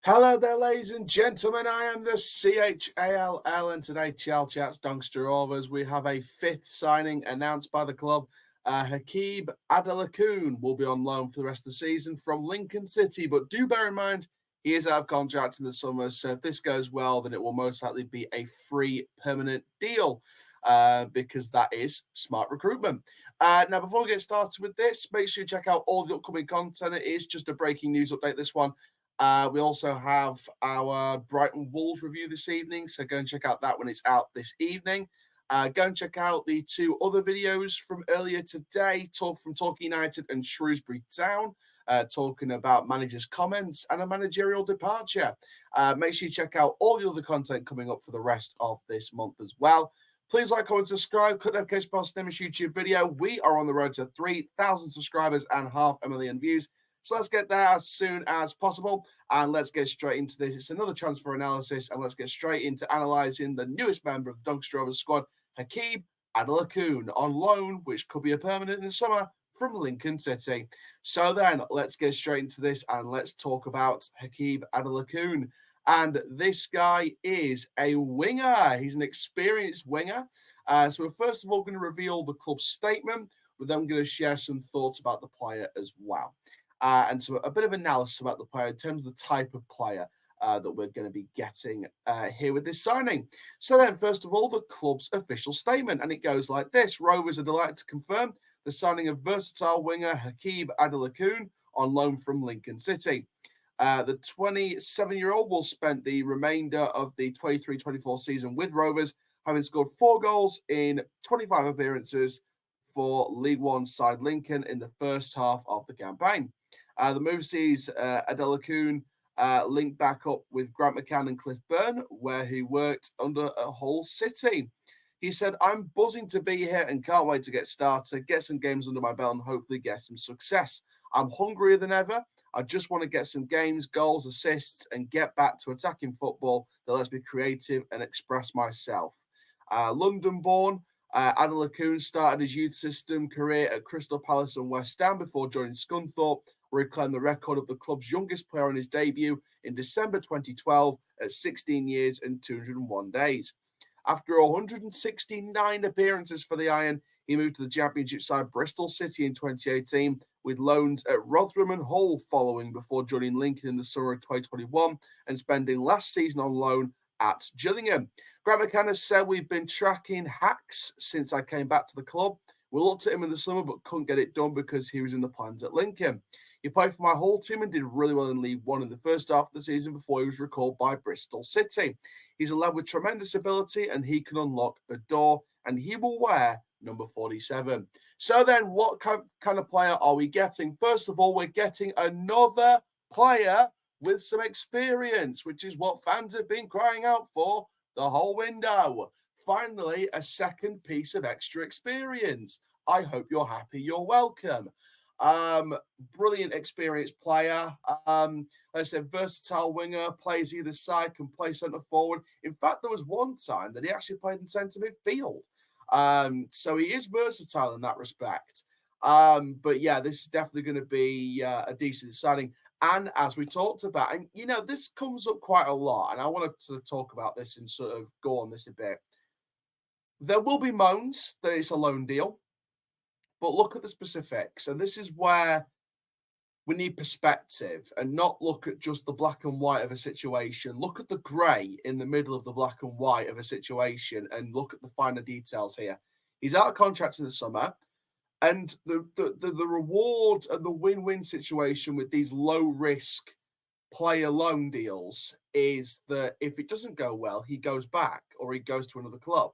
Hello there, ladies and gentlemen. I am the CHALL, and today, Chall Chats Doncaster Rovers, we have a fifth signing announced by the club. Hakeeb Adelakun will be on loan for the rest of the season from Lincoln City, but do bear in mind he is out of contract in the summer, so if this goes well, then it will most likely be a free permanent deal. Because that is smart recruitment. Now, before we get started with this, make sure you check out all the upcoming content. It is just a breaking news update, this one. We also have our Brighton Wolves review this evening, so go and check out that when it's out this evening. Go and check out the two other videos from earlier today, from Talk United and Shrewsbury Town, talking about managers' comments and a managerial departure. Make sure you check out all the other content coming up for the rest of this month as well. Please like, comment, subscribe, click notification bell, name this YouTube video. We are on the road to 3,000 subscribers and 500,000 views. So let's get there as soon as possible, and let's get straight into this. It's another transfer analysis, and let's get straight into analysing the newest member of the Doncaster Rovers squad, Hakeeb Adelakun, on loan, which could be a permanent in the summer from Lincoln City. So then, let's get straight into this, and let's talk about Hakeeb Adelakun. And this guy is a winger. He's an experienced winger. So we're first of all going to reveal the club's statement. We're then going to share some thoughts about the player as well. And so a bit of analysis about the player in terms of the type of player that we're going to be getting here with this signing. So then, first of all, the club's official statement, and it goes like this. Rovers are delighted to confirm the signing of versatile winger Hakeeb Adelakun on loan from Lincoln City. The 27-year-old will spend the remainder of the 23-24 season with Rovers, having scored 4 goals in 25 appearances for League One side Lincoln in the first half of the campaign. The move sees Adelakun linked back up with Grant McCann and Cliff Byrne, where he worked under Hull City. He said, "I'm buzzing to be here and can't wait to get started, get some games under my belt, and hopefully get some success. I'm hungrier than ever. I just want to get some games, goals, assists, and get back to attacking football that lets me creative and express myself." London-born, Adelakun started his youth system career at Crystal Palace and West Ham before joining Scunthorpe, where he claimed the record of the club's youngest player on his debut in December 2012 at 16 years and 201 days. After 169 appearances for the Iron, he moved to the Championship side Bristol City in 2018, with loans at Rotherham and Hull following before joining Lincoln in the summer of 2021 and spending last season on loan at Gillingham. Grant McCann has said, "We've been tracking hacks since I came back to the club. We looked at him in the summer but couldn't get it done because he was in the plans at Lincoln. He played for my whole team and did really well in League One in the first half of the season before he was recalled by Bristol City. He's a lad with tremendous ability and he can unlock a door, and he will wear number 47. So then, what kind of player are we getting? First of all, we're getting another player with some experience, which is what fans have been crying out for the whole window. Finally, a second piece of extra experience. I hope you're happy. You're welcome. Brilliant experienced player. Like I said, versatile winger, plays either side, can play centre forward. In fact, there was one time that he actually played in centre midfield. So he is versatile in that respect. But yeah, this is definitely going to be a decent signing. And as we talked about, and you know, this comes up quite a lot, and I want to sort of talk about this and sort of go on this a bit. There will be moans that it's a loan deal, but look at the specifics. And this is where we need perspective and not look at just the black and white of a situation. Look at the grey in the middle of the black and white of a situation and look at the finer details here. He's out of contract in the summer. And the reward and the win-win situation with these low-risk player loan deals is that if it doesn't go well, he goes back or he goes to another club.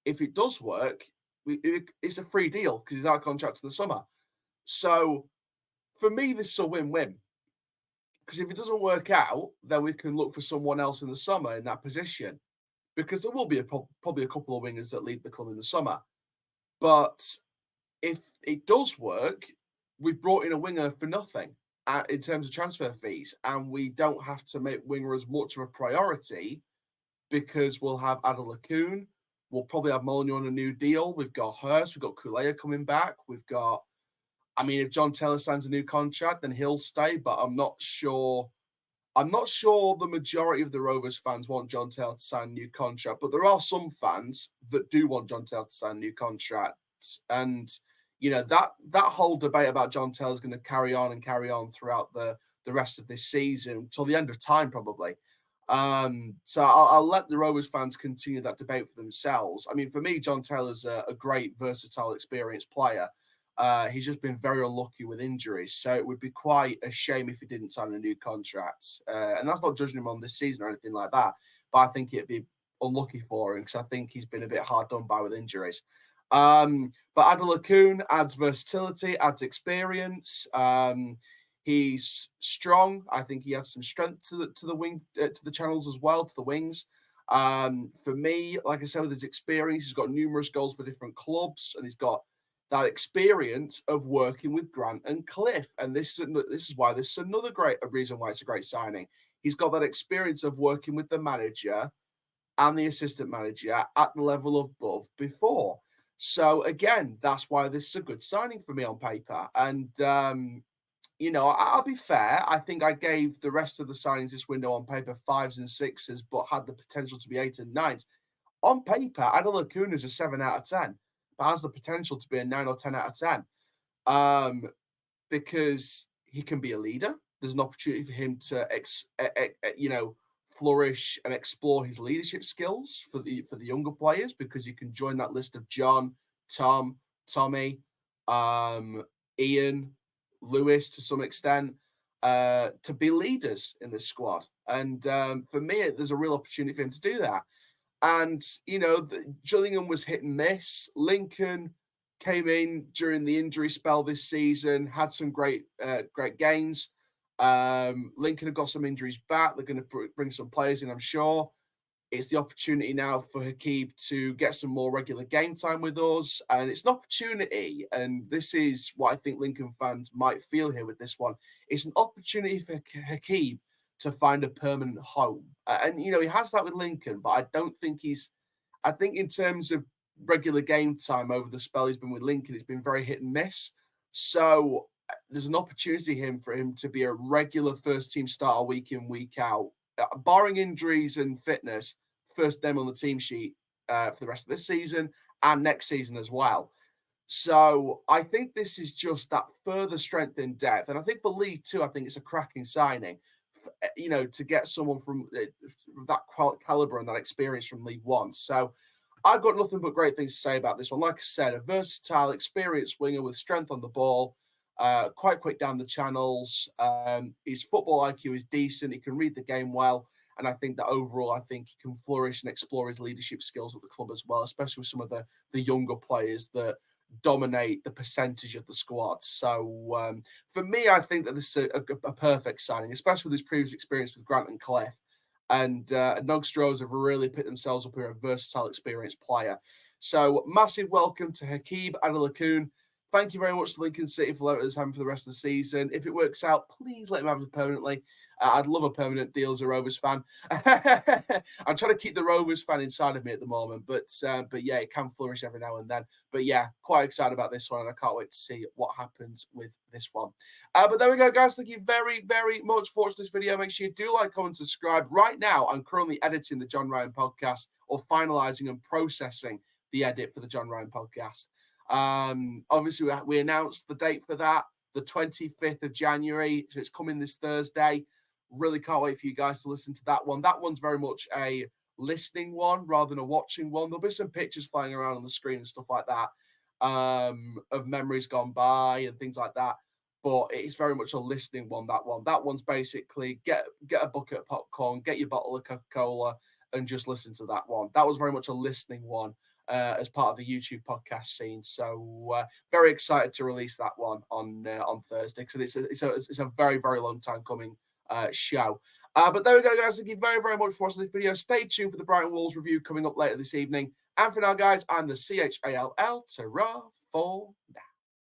If it does work, it's a free deal because he's out of contract in the summer. So for me, this is a win-win. Because if it doesn't work out, then we can look for someone else in the summer in that position. Because there will be probably a couple of wingers that leave the club in the summer. But if it does work, we've brought in a winger for nothing in terms of transfer fees, and we don't have to make winger as much of a priority because we'll have Adelakun, we'll probably have Molyneux on a new deal. We've got Hurst, we've got Kulea coming back. We've got, I mean, if John Taylor signs a new contract, then he'll stay, but I'm not sure I'm not sure the majority of the Rovers fans want John Taylor to sign a new contract, but there are some fans that do want John Taylor to sign a new contract. And, you know, that whole debate about John Taylor is going to carry on throughout the rest of this season till the end of time, probably. So I'll let the Rovers fans continue that debate for themselves. I mean, for me, John Taylor's a great, versatile, experienced player. He's just been very unlucky with injuries, so it would be quite a shame if he didn't sign a new contract. And that's not judging him on this season or anything like that, but I think it'd be unlucky for him because I think he's been a bit hard done by with injuries. But Adelakun adds versatility, adds experience. He's strong. I think he has some strength to the wing, to the channels as well, to the wings. For me, like I said, with his experience, he's got numerous goals for different clubs, and he's got that experience of working with Grant and Cliff. And this is why this is another great reason why it's a great signing. He's got that experience of working with the manager and the assistant manager at the level above before. So again, that's why this is a good signing for me on paper. And you know, I'll be fair. I think I gave the rest of the signings this window on paper 5s and 6s, but had the potential to be 8 and 9s. On paper, Adelakun is a 7 out of 10, but has the potential to be a 9 or 10 out of 10. Because he can be a leader. There's an opportunity for him to, you know, flourish and explore his leadership skills for the younger players, because you can join that list of John, Tom, Tommy, Ian, Lewis to some extent, to be leaders in this squad. And for me, there's a real opportunity for him to do that. And, you know, Gillingham was hit and miss. Lincoln came in during the injury spell this season, had some great games. Lincoln have got some injuries back. They're going to bring some players in, I'm sure. It's the opportunity now for Hakeeb to get some more regular game time with us. And it's an opportunity, and this is what I think Lincoln fans might feel here with this one. It's an opportunity for Hakeeb to find a permanent home. And, you know, he has that with Lincoln, but I don't think I think in terms of regular game time over the spell he's been with Lincoln, it's been very hit and miss. So there's an opportunity for him to be a regular first team starter week in, week out, barring injuries and fitness, first name on the team sheet for the rest of this season and next season as well. So I think this is just that further strength in depth. And I think for League Two, I think it's a cracking signing, you know, to get someone from that caliber and that experience from League One. So I've got nothing but great things to say about this one. Like I said, a versatile, experienced winger with strength on the ball, quite quick down the channels. His football IQ is decent. He can read the game well. And I think that overall, I think he can flourish and explore his leadership skills at the club as well, especially with some of the younger players that dominate the percentage of the squad. So for me, I think that this is a perfect signing, especially with his previous experience with Grant and Cliff. And Nogstros have really put themselves up here, a versatile, experienced player. So massive welcome to Hakeeb Adelakun. Thank you very much to Lincoln City for letting us have him for the rest of the season. If it works out, please let him have it permanently. I'd love a permanent deal as a Rovers fan. I'm trying to keep the Rovers fan inside of me at the moment, but yeah, it can flourish every now and then. But yeah, quite excited about this one, and I can't wait to see what happens with this one. But there we go, guys. Thank you very, very much for watching this video. Make sure you do like, comment, subscribe. Right now, I'm currently editing the John Ryan podcast, or finalising and processing the edit for the John Ryan podcast. Obviously, we announced the date for that, the 25th of January. So it's coming this Thursday. Really can't wait for you guys to listen to that one. That one's very much a listening one rather than a watching one. There'll be some pictures flying around on the screen and stuff like that, of memories gone by and things like that. But it's very much a listening one, that one. That one's basically get a bucket of popcorn, get your bottle of Coca-Cola, and just listen to that one. That was very much a listening one. As part of the YouTube podcast scene, so very excited to release that one on Thursday, because it's a very, very long time coming show. But there we go, guys. Thank you very, very much for watching this video. Stay tuned for the Brighton Wolves review coming up later this evening. And for now, guys, I'm the CHALL for now.